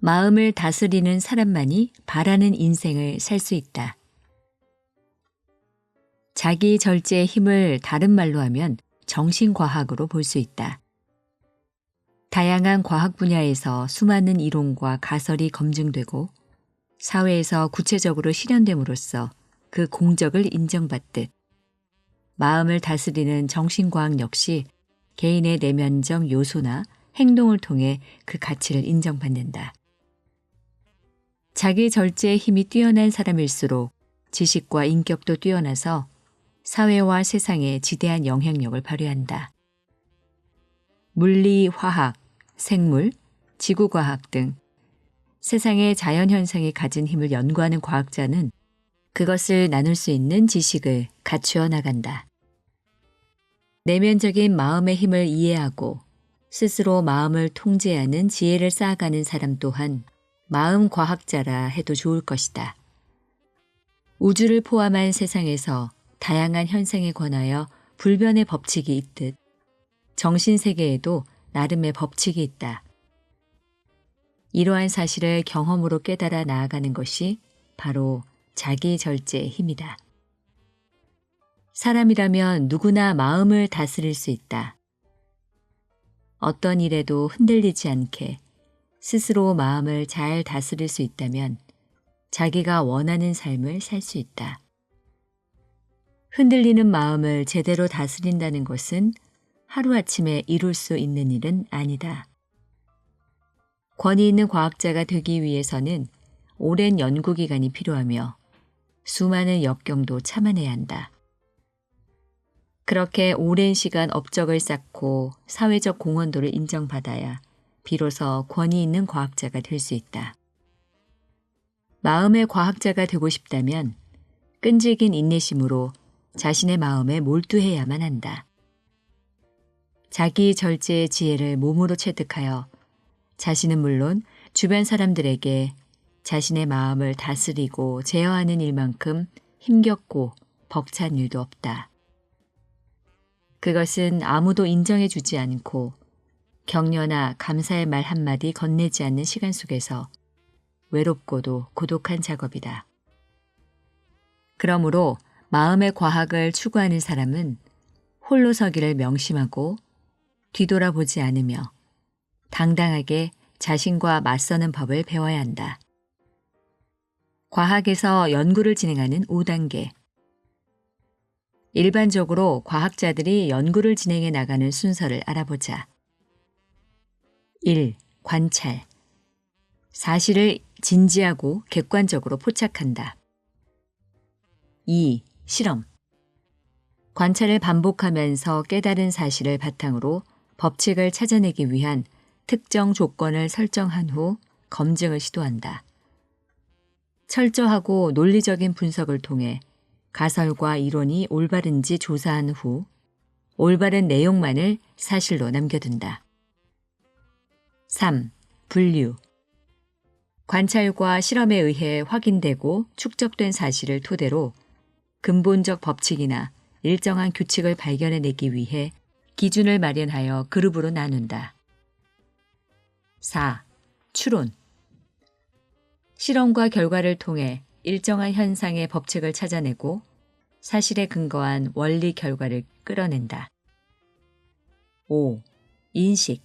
마음을 다스리는 사람만이 바라는 인생을 살 수 있다. 자기 절제의 힘을 다른 말로 하면 정신과학으로 볼 수 있다. 다양한 과학 분야에서 수많은 이론과 가설이 검증되고 사회에서 구체적으로 실현됨으로써 그 공적을 인정받듯 마음을 다스리는 정신과학 역시 개인의 내면적 요소나 행동을 통해 그 가치를 인정받는다. 자기 절제의 힘이 뛰어난 사람일수록 지식과 인격도 뛰어나서 사회와 세상에 지대한 영향력을 발휘한다. 물리, 화학, 생물, 지구과학 등 세상의 자연현상이 가진 힘을 연구하는 과학자는 그것을 나눌 수 있는 지식을 갖추어 나간다. 내면적인 마음의 힘을 이해하고 스스로 마음을 통제하는 지혜를 쌓아가는 사람 또한 마음과학자라 해도 좋을 것이다. 우주를 포함한 세상에서 다양한 현상에 관하여 불변의 법칙이 있듯 정신세계에도 나름의 법칙이 있다. 이러한 사실을 경험으로 깨달아 나아가는 것이 바로 자기 절제의 힘이다. 사람이라면 누구나 마음을 다스릴 수 있다. 어떤 일에도 흔들리지 않게 스스로 마음을 잘 다스릴 수 있다면 자기가 원하는 삶을 살 수 있다. 흔들리는 마음을 제대로 다스린다는 것은 하루아침에 이룰 수 있는 일은 아니다. 권위 있는 과학자가 되기 위해서는 오랜 연구기간이 필요하며 수많은 역경도 참아내야 한다. 그렇게 오랜 시간 업적을 쌓고 사회적 공헌도를 인정받아야 비로소 권위 있는 과학자가 될 수 있다. 마음의 과학자가 되고 싶다면 끈질긴 인내심으로 자신의 마음에 몰두해야만 한다. 자기 절제의 지혜를 몸으로 체득하여 자신은 물론 주변 사람들에게 자신의 마음을 다스리고 제어하는 일만큼 힘겹고 벅찬 일도 없다. 그것은 아무도 인정해주지 않고 격려나 감사의 말 한마디 건네지 않는 시간 속에서 외롭고도 고독한 작업이다. 그러므로 마음의 과학을 추구하는 사람은 홀로 서기를 명심하고 뒤돌아보지 않으며 당당하게 자신과 맞서는 법을 배워야 한다. 과학에서 연구를 진행하는 5단계. 일반적으로 과학자들이 연구를 진행해 나가는 순서를 알아보자. 1. 관찰. 사실을 진지하고 객관적으로 포착한다. 2. 실험. 관찰을 반복하면서 깨달은 사실을 바탕으로 법칙을 찾아내기 위한 특정 조건을 설정한 후 검증을 시도한다. 철저하고 논리적인 분석을 통해 가설과 이론이 올바른지 조사한 후 올바른 내용만을 사실로 남겨둔다. 3. 분류. 관찰과 실험에 의해 확인되고 축적된 사실을 토대로 근본적 법칙이나 일정한 규칙을 발견해내기 위해 기준을 마련하여 그룹으로 나눈다. 4. 추론. 실험과 결과를 통해 일정한 현상의 법칙을 찾아내고 사실에 근거한 원리 결과를 끌어낸다. 5. 인식.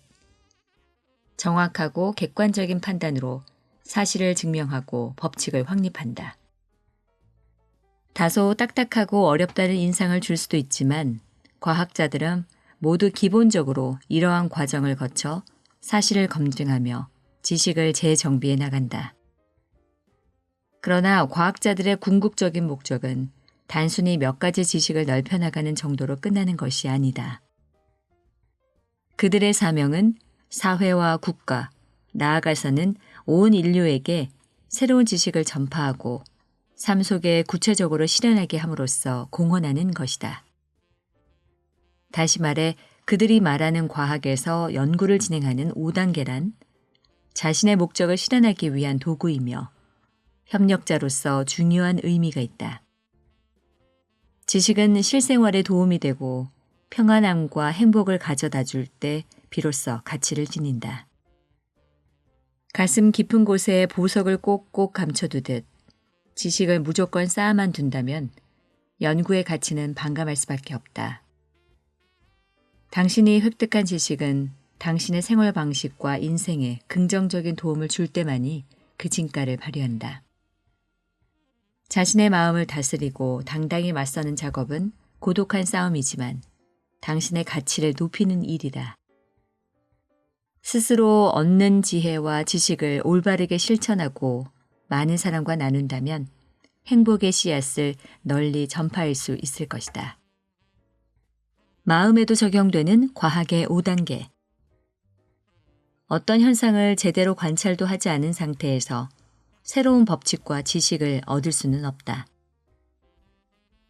정확하고 객관적인 판단으로 사실을 증명하고 법칙을 확립한다. 다소 딱딱하고 어렵다는 인상을 줄 수도 있지만 과학자들은 모두 기본적으로 이러한 과정을 거쳐 사실을 검증하며 지식을 재정비해 나간다. 그러나 과학자들의 궁극적인 목적은 단순히 몇 가지 지식을 넓혀나가는 정도로 끝나는 것이 아니다. 그들의 사명은 사회와 국가, 나아가서는 온 인류에게 새로운 지식을 전파하고 삶 속에 구체적으로 실현하게 함으로써 공헌하는 것이다. 다시 말해 그들이 말하는 과학에서 연구를 진행하는 5단계란 자신의 목적을 실현하기 위한 도구이며 협력자로서 중요한 의미가 있다. 지식은 실생활에 도움이 되고 평안함과 행복을 가져다 줄 때 비로소 가치를 지닌다. 가슴 깊은 곳에 보석을 꼭꼭 감춰두듯 지식을 무조건 쌓아만 둔다면 연구의 가치는 반감할 수밖에 없다. 당신이 획득한 지식은 당신의 생활 방식과 인생에 긍정적인 도움을 줄 때만이 그 진가를 발휘한다. 자신의 마음을 다스리고 당당히 맞서는 작업은 고독한 싸움이지만 당신의 가치를 높이는 일이다. 스스로 얻는 지혜와 지식을 올바르게 실천하고 많은 사람과 나눈다면 행복의 씨앗을 널리 전파할 수 있을 것이다. 마음에도 적용되는 과학의 5단계. 어떤 현상을 제대로 관찰도 하지 않은 상태에서 새로운 법칙과 지식을 얻을 수는 없다.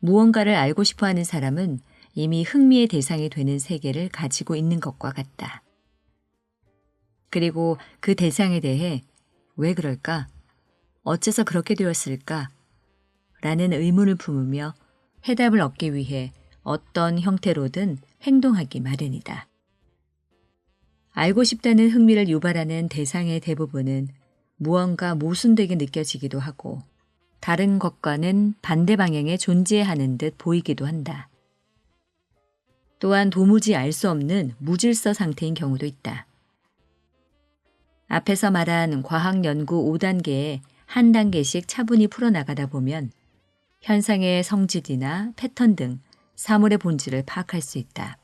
무언가를 알고 싶어 하는 사람은 이미 흥미의 대상이 되는 세계를 가지고 있는 것과 같다. 그리고 그 대상에 대해 왜 그럴까? 어째서 그렇게 되었을까? 라는 의문을 품으며 해답을 얻기 위해 어떤 형태로든 행동하기 마련이다. 알고 싶다는 흥미를 유발하는 대상의 대부분은 무언가 모순되게 느껴지기도 하고 다른 것과는 반대 방향에 존재하는 듯 보이기도 한다. 또한 도무지 알 수 없는 무질서 상태인 경우도 있다. 앞에서 말한 과학 연구 5단계에 한 단계씩 차분히 풀어나가다 보면 현상의 성질이나 패턴 등 사물의 본질을 파악할 수 있다.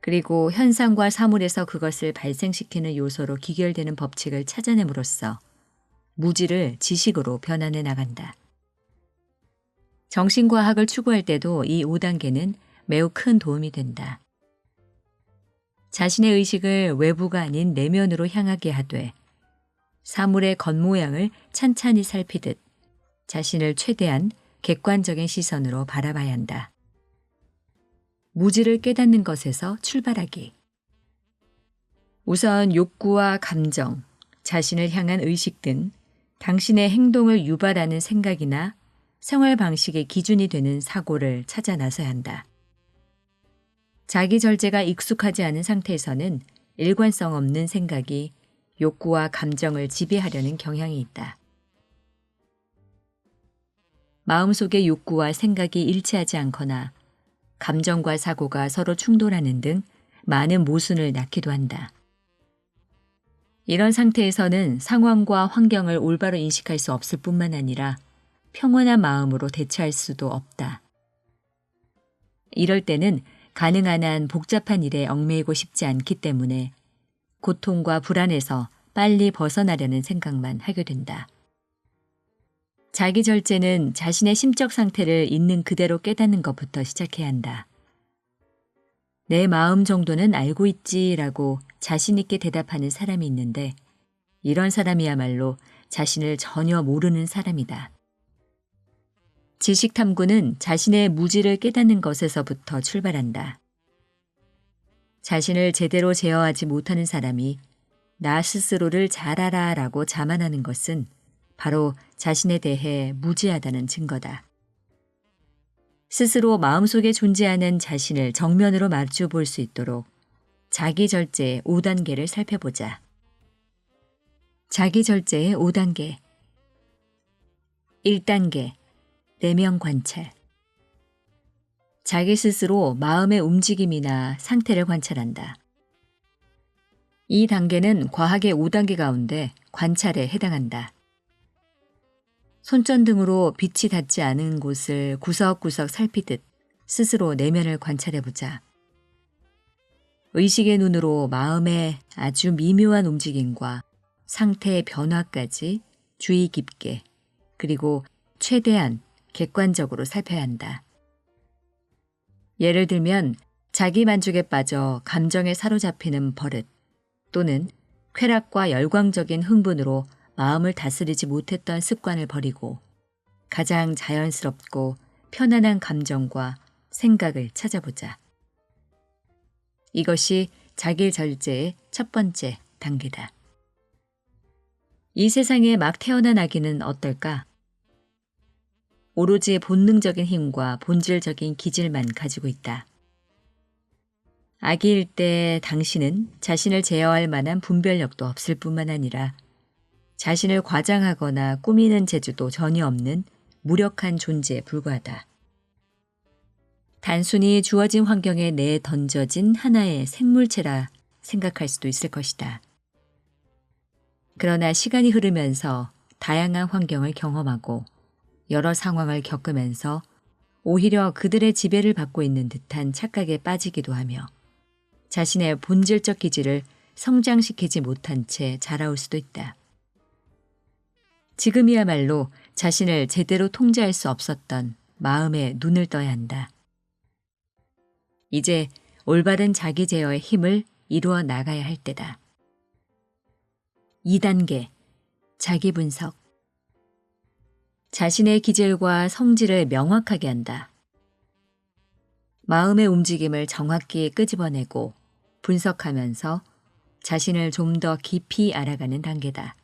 그리고 현상과 사물에서 그것을 발생시키는 요소로 기결되는 법칙을 찾아냄으로써 무지를 지식으로 변환해 나간다. 정신과학을 추구할 때도 이 5단계는 매우 큰 도움이 된다. 자신의 의식을 외부가 아닌 내면으로 향하게 하되 사물의 겉모양을 찬찬히 살피듯 자신을 최대한 객관적인 시선으로 바라봐야 한다. 무지를 깨닫는 것에서 출발하기. 우선 욕구와 감정, 자신을 향한 의식 등 당신의 행동을 유발하는 생각이나 생활 방식의 기준이 되는 사고를 찾아 나서야 한다. 자기 절제가 익숙하지 않은 상태에서는 일관성 없는 생각이 욕구와 감정을 지배하려는 경향이 있다. 마음속의 욕구와 생각이 일치하지 않거나 감정과 사고가 서로 충돌하는 등 많은 모순을 낳기도 한다. 이런 상태에서는 상황과 환경을 올바로 인식할 수 없을 뿐만 아니라 평온한 마음으로 대처할 수도 없다. 이럴 때는 가능한 한 복잡한 일에 얽매이고 싶지 않기 때문에 고통과 불안에서 빨리 벗어나려는 생각만 하게 된다. 자기 절제는 자신의 심적 상태를 있는 그대로 깨닫는 것부터 시작해야 한다. 내 마음 정도는 알고 있지라고 자신 있게 대답하는 사람이 있는데 이런 사람이야말로 자신을 전혀 모르는 사람이다. 지식 탐구는 자신의 무지를 깨닫는 것에서부터 출발한다. 자신을 제대로 제어하지 못하는 사람이 나 스스로를 잘 알아라고 자만하는 것은 바로 자신에 대해 무지하다는 증거다. 스스로 마음속에 존재하는 자신을 정면으로 마주 볼 수 있도록 자기 절제의 5단계를 살펴보자. 자기 절제의 5단계. 1단계. 내면 관찰. 자기 스스로 마음의 움직임이나 상태를 관찰한다. 이 단계는 과학의 5단계 가운데 관찰에 해당한다. 손전등으로 빛이 닿지 않은 곳을 구석구석 살피듯 스스로 내면을 관찰해보자. 의식의 눈으로 마음의 아주 미묘한 움직임과 상태의 변화까지 주의 깊게 그리고 최대한 객관적으로 살펴야 한다. 예를 들면 자기 만족에 빠져 감정에 사로잡히는 버릇 또는 쾌락과 열광적인 흥분으로 마음을 다스리지 못했던 습관을 버리고 가장 자연스럽고 편안한 감정과 생각을 찾아보자. 이것이 자기 절제의 첫 번째 단계다. 이 세상에 막 태어난 아기는 어떨까? 오로지 본능적인 힘과 본질적인 기질만 가지고 있다. 아기일 때 당신은 자신을 제어할 만한 분별력도 없을 뿐만 아니라 자신을 과장하거나 꾸미는 재주도 전혀 없는 무력한 존재에 불과하다. 단순히 주어진 환경에 내에 던져진 하나의 생물체라 생각할 수도 있을 것이다. 그러나 시간이 흐르면서 다양한 환경을 경험하고 여러 상황을 겪으면서 오히려 그들의 지배를 받고 있는 듯한 착각에 빠지기도 하며 자신의 본질적 기질을 성장시키지 못한 채 자라올 수도 있다. 지금이야말로 자신을 제대로 통제할 수 없었던 마음에 눈을 떠야 한다. 이제 올바른 자기 제어의 힘을 이루어 나가야 할 때다. 2단계 자기 분석. 자신의 기질과 성질을 명확하게 한다. 마음의 움직임을 정확히 끄집어내고 분석하면서 자신을 좀 더 깊이 알아가는 단계다.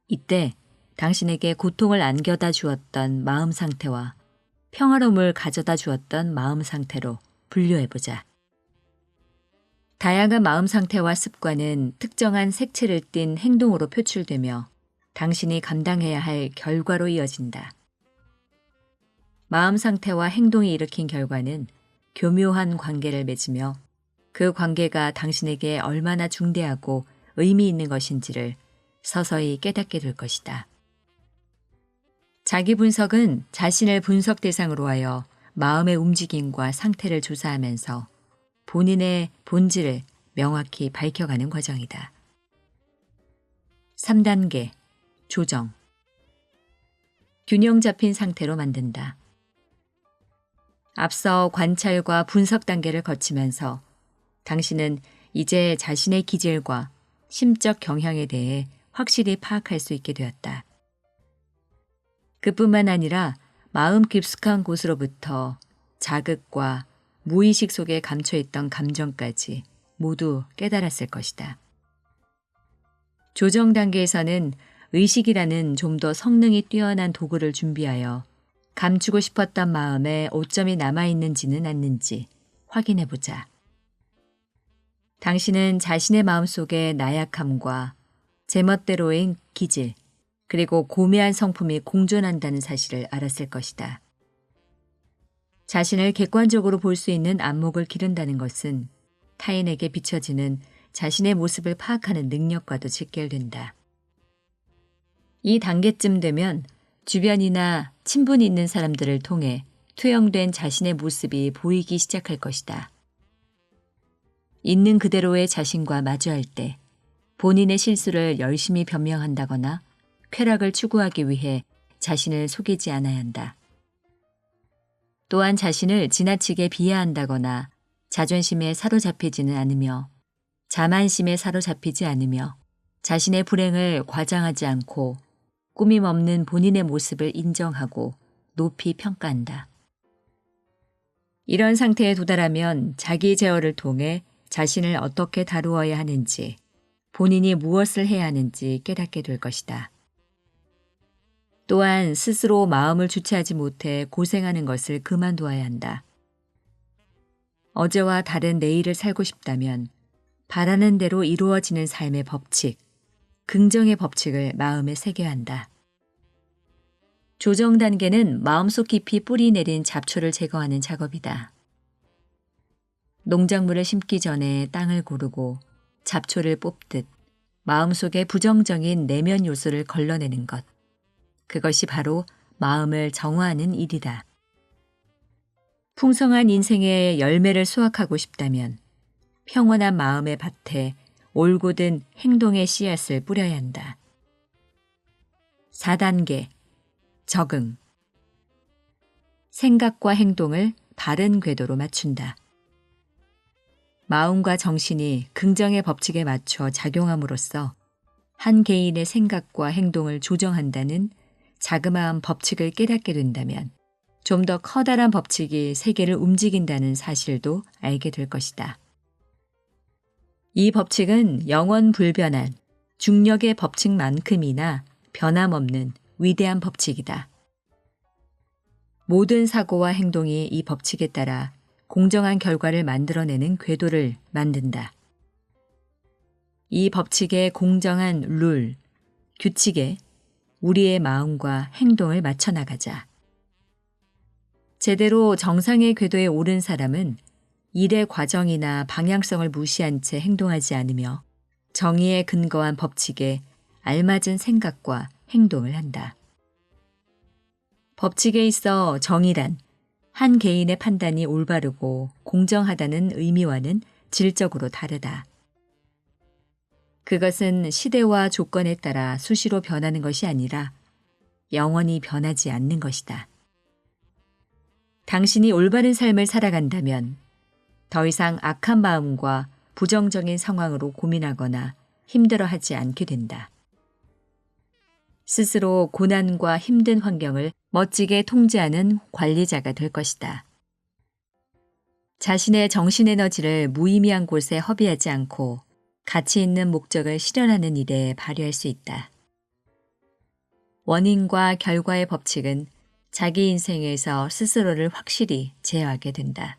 이때 당신에게 고통을 안겨다 주었던 마음 상태와 평화로움을 가져다 주었던 마음 상태로 분류해보자. 다양한 마음 상태와 습관은 특정한 색채를 띤 행동으로 표출되며 당신이 감당해야 할 결과로 이어진다. 마음 상태와 행동이 일으킨 결과는 교묘한 관계를 맺으며 그 관계가 당신에게 얼마나 중대하고 의미 있는 것인지를 서서히 깨닫게 될 것이다. 자기 분석은 자신을 분석 대상으로 하여 마음의 움직임과 상태를 조사하면서 본인의 본질을 명확히 밝혀가는 과정이다. 3단계 조정. 균형 잡힌 상태로 만든다. 앞서 관찰과 분석 단계를 거치면서 당신은 이제 자신의 기질과 심적 경향에 대해 확실히 파악할 수 있게 되었다. 그뿐만 아니라 마음 깊숙한 곳으로부터 자극과 무의식 속에 감춰있던 감정까지 모두 깨달았을 것이다. 조정 단계에서는 의식이라는 좀 더 성능이 뛰어난 도구를 준비하여 감추고 싶었던 마음에 오점이 남아있는지는 않는지 확인해보자. 당신은 자신의 마음속의 나약함과 제멋대로인 기질, 그리고 고매한 성품이 공존한다는 사실을 알았을 것이다. 자신을 객관적으로 볼 수 있는 안목을 기른다는 것은 타인에게 비춰지는 자신의 모습을 파악하는 능력과도 직결된다. 이 단계쯤 되면 주변이나 친분이 있는 사람들을 통해 투영된 자신의 모습이 보이기 시작할 것이다. 있는 그대로의 자신과 마주할 때 본인의 실수를 열심히 변명한다거나 쾌락을 추구하기 위해 자신을 속이지 않아야 한다. 또한 자신을 지나치게 비하한다거나 자존심에 사로잡히지는 않으며 자만심에 사로잡히지 않으며 자신의 불행을 과장하지 않고 꾸밈 없는 본인의 모습을 인정하고 높이 평가한다. 이런 상태에 도달하면 자기 제어를 통해 자신을 어떻게 다루어야 하는지, 본인이 무엇을 해야 하는지 깨닫게 될 것이다. 또한 스스로 마음을 주체하지 못해 고생하는 것을 그만두어야 한다. 어제와 다른 내일을 살고 싶다면 바라는 대로 이루어지는 삶의 법칙, 긍정의 법칙을 마음에 새겨야 한다. 조정 단계는 마음속 깊이 뿌리 내린 잡초를 제거하는 작업이다. 농작물을 심기 전에 땅을 고르고 잡초를 뽑듯 마음속의 부정적인 내면 요소를 걸러내는 것. 그것이 바로 마음을 정화하는 일이다. 풍성한 인생의 열매를 수확하고 싶다면 평온한 마음의 밭에 올곧은 행동의 씨앗을 뿌려야 한다. 4단계 적응. 생각과 행동을 바른 궤도로 맞춘다. 마음과 정신이 긍정의 법칙에 맞춰 작용함으로써 한 개인의 생각과 행동을 조정한다는 자그마한 법칙을 깨닫게 된다면 좀 더 커다란 법칙이 세계를 움직인다는 사실도 알게 될 것이다. 이 법칙은 영원 불변한 중력의 법칙만큼이나 변함없는 위대한 법칙이다. 모든 사고와 행동이 이 법칙에 따라 공정한 결과를 만들어내는 궤도를 만든다. 이 법칙의 공정한 룰, 규칙에 우리의 마음과 행동을 맞춰 나가자. 제대로 정상의 궤도에 오른 사람은 일의 과정이나 방향성을 무시한 채 행동하지 않으며 정의에 근거한 법칙에 알맞은 생각과 행동을 한다. 법칙에 있어 정의란 한 개인의 판단이 올바르고 공정하다는 의미와는 질적으로 다르다. 그것은 시대와 조건에 따라 수시로 변하는 것이 아니라 영원히 변하지 않는 것이다. 당신이 올바른 삶을 살아간다면 더 이상 악한 마음과 부정적인 상황으로 고민하거나 힘들어하지 않게 된다. 스스로 고난과 힘든 환경을 멋지게 통제하는 관리자가 될 것이다. 자신의 정신에너지를 무의미한 곳에 허비하지 않고 가치 있는 목적을 실현하는 일에 발휘할 수 있다. 원인과 결과의 법칙은 자기 인생에서 스스로를 확실히 제어하게 된다.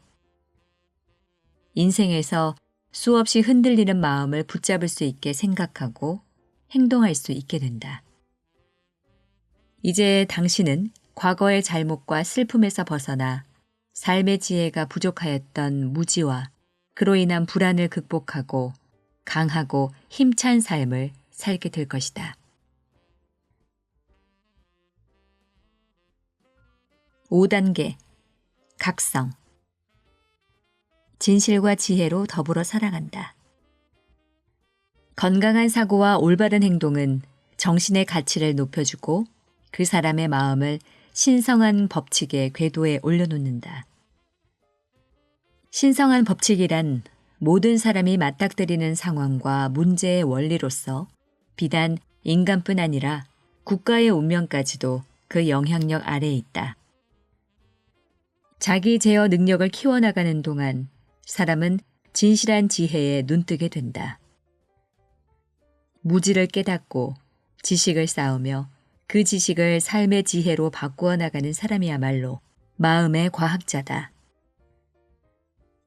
인생에서 수없이 흔들리는 마음을 붙잡을 수 있게 생각하고 행동할 수 있게 된다. 이제 당신은 과거의 잘못과 슬픔에서 벗어나 삶의 지혜가 부족하였던 무지와 그로 인한 불안을 극복하고 강하고 힘찬 삶을 살게 될 것이다. 5단계 각성. 진실과 지혜로 더불어 살아간다. 건강한 사고와 올바른 행동은 정신의 가치를 높여주고 그 사람의 마음을 신성한 법칙의 궤도에 올려놓는다. 신성한 법칙이란 모든 사람이 맞닥뜨리는 상황과 문제의 원리로서 비단 인간뿐 아니라 국가의 운명까지도 그 영향력 아래에 있다. 자기 제어 능력을 키워나가는 동안 사람은 진실한 지혜에 눈뜨게 된다. 무지를 깨닫고 지식을 쌓으며 그 지식을 삶의 지혜로 바꾸어 나가는 사람이야말로 마음의 과학자다.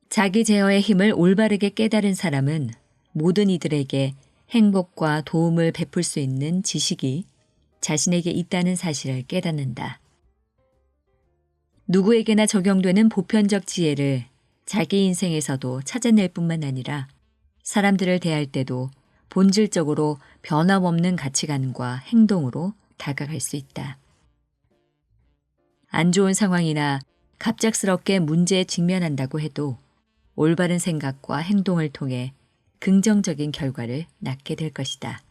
자기 제어의 힘을 올바르게 깨달은 사람은 모든 이들에게 행복과 도움을 베풀 수 있는 지식이 자신에게 있다는 사실을 깨닫는다. 누구에게나 적용되는 보편적 지혜를 자기 인생에서도 찾아낼 뿐만 아니라 사람들을 대할 때도 본질적으로 변함없는 가치관과 행동으로 다가갈 수 있다. 안 좋은 상황이나 갑작스럽게 문제에 직면한다고 해도 올바른 생각과 행동을 통해 긍정적인 결과를 낳게 될 것이다.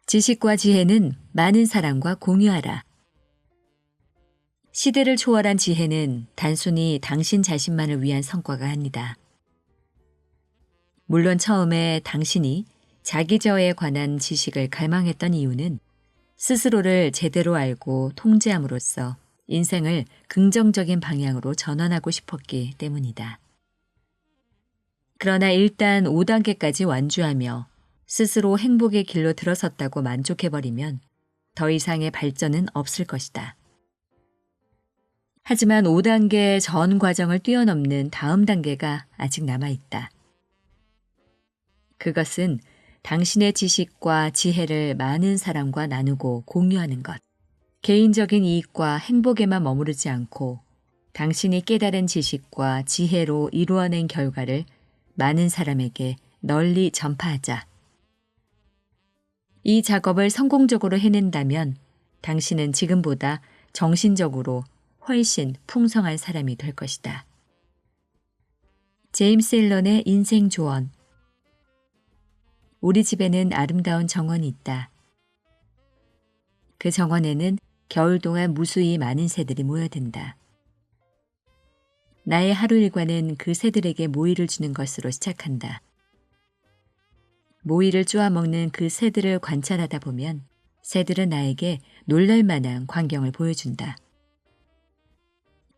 지식과 지혜는 많은 사람과 공유하라. 시대를 초월한 지혜는 단순히 당신 자신만을 위한 성과가 아니다. 물론 처음에 당신이 자기저에 관한 지식을 갈망했던 이유는 스스로를 제대로 알고 통제함으로써 인생을 긍정적인 방향으로 전환하고 싶었기 때문이다. 그러나 일단 5단계까지 완주하며 스스로 행복의 길로 들어섰다고 만족해버리면 더 이상의 발전은 없을 것이다. 하지만 5단계 전 과정을 뛰어넘는 다음 단계가 아직 남아있다. 그것은 당신의 지식과 지혜를 많은 사람과 나누고 공유하는 것. 개인적인 이익과 행복에만 머무르지 않고 당신이 깨달은 지식과 지혜로 이루어낸 결과를 많은 사람에게 널리 전파하자. 이 작업을 성공적으로 해낸다면 당신은 지금보다 정신적으로 훨씬 풍성한 사람이 될 것이다. 제임스 앨런의 인생 조언. 우리 집에는 아름다운 정원이 있다. 그 정원에는 겨울 동안 무수히 많은 새들이 모여든다. 나의 하루 일과는 그 새들에게 모이를 주는 것으로 시작한다. 모이를 쪼아먹는 그 새들을 관찰하다 보면 새들은 나에게 놀랄만한 광경을 보여준다.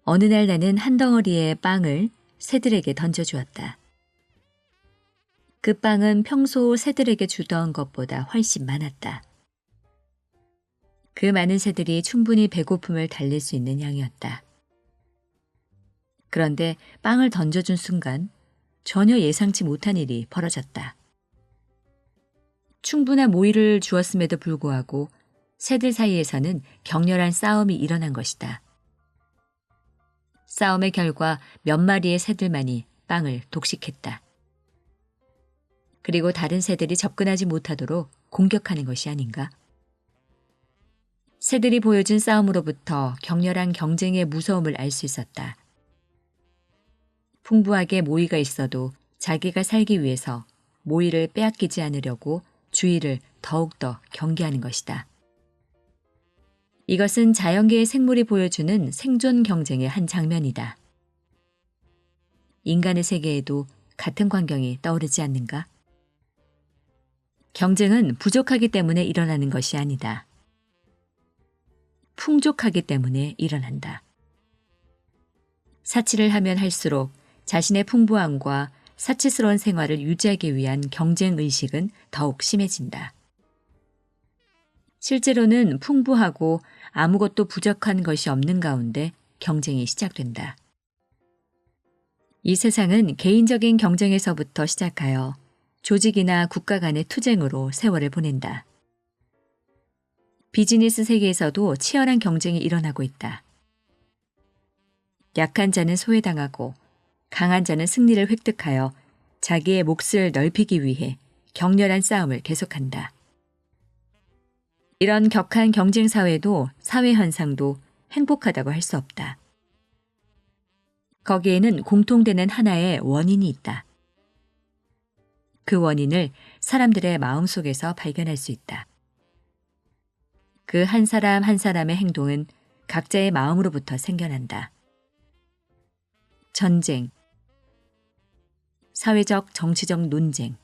어느 날 나는 한 덩어리의 빵을 새들에게 던져주었다. 그 빵은 평소 새들에게 주던 것보다 훨씬 많았다. 그 많은 새들이 충분히 배고픔을 달랠 수 있는 양이었다. 그런데 빵을 던져준 순간 전혀 예상치 못한 일이 벌어졌다. 충분한 모이를 주었음에도 불구하고 새들 사이에서는 격렬한 싸움이 일어난 것이다. 싸움의 결과 몇 마리의 새들만이 빵을 독식했다. 그리고 다른 새들이 접근하지 못하도록 공격하는 것이 아닌가? 새들이 보여준 싸움으로부터 격렬한 경쟁의 무서움을 알 수 있었다. 풍부하게 모이가 있어도 자기가 살기 위해서 모이를 빼앗기지 않으려고 주위를 더욱더 경계하는 것이다. 이것은 자연계의 생물이 보여주는 생존 경쟁의 한 장면이다. 인간의 세계에도 같은 광경이 떠오르지 않는가? 경쟁은 부족하기 때문에 일어나는 것이 아니다. 풍족하기 때문에 일어난다. 사치를 하면 할수록 자신의 풍부함과 사치스러운 생활을 유지하기 위한 경쟁의식은 더욱 심해진다. 실제로는 풍부하고 아무것도 부족한 것이 없는 가운데 경쟁이 시작된다. 이 세상은 개인적인 경쟁에서부터 시작하여 조직이나 국가 간의 투쟁으로 세월을 보낸다. 비즈니스 세계에서도 치열한 경쟁이 일어나고 있다. 약한 자는 소외당하고 강한 자는 승리를 획득하여 자기의 몫을 넓히기 위해 격렬한 싸움을 계속한다. 이런 격한 경쟁 사회도 사회 현상도 행복하다고 할 수 없다. 거기에는 공통되는 하나의 원인이 있다. 그 원인을 사람들의 마음속에서 발견할 수 있다. 그 한 사람 한 사람의 행동은 각자의 마음으로부터 생겨난다. 전쟁, 사회적 정치적 논쟁,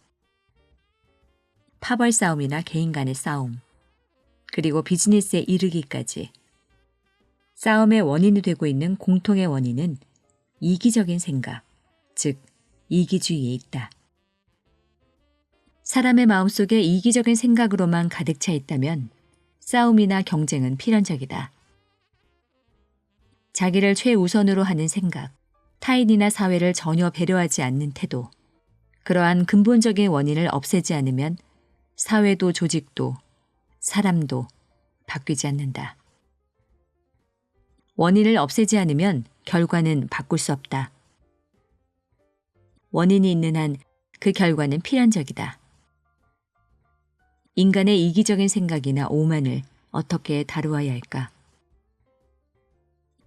파벌 싸움이나 개인 간의 싸움, 그리고 비즈니스에 이르기까지 싸움의 원인이 되고 있는 공통의 원인은 이기적인 생각, 즉 이기주의에 있다. 사람의 마음속에 이기적인 생각으로만 가득 차 있다면 싸움이나 경쟁은 필연적이다. 자기를 최우선으로 하는 생각, 타인이나 사회를 전혀 배려하지 않는 태도, 그러한 근본적인 원인을 없애지 않으면 사회도 조직도 사람도 바뀌지 않는다. 원인을 없애지 않으면 결과는 바꿀 수 없다. 원인이 있는 한 그 결과는 필연적이다. 인간의 이기적인 생각이나 오만을 어떻게 다루어야 할까?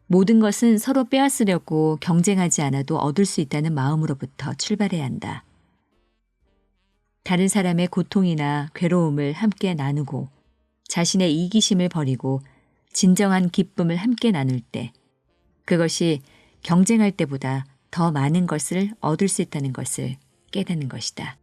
모든 것은 서로 빼앗으려고 경쟁하지 않아도 얻을 수 있다는 마음으로부터 출발해야 한다. 다른 사람의 고통이나 괴로움을 함께 나누고 자신의 이기심을 버리고 진정한 기쁨을 함께 나눌 때 그것이 경쟁할 때보다 더 많은 것을 얻을 수 있다는 것을 깨닫는 것이다.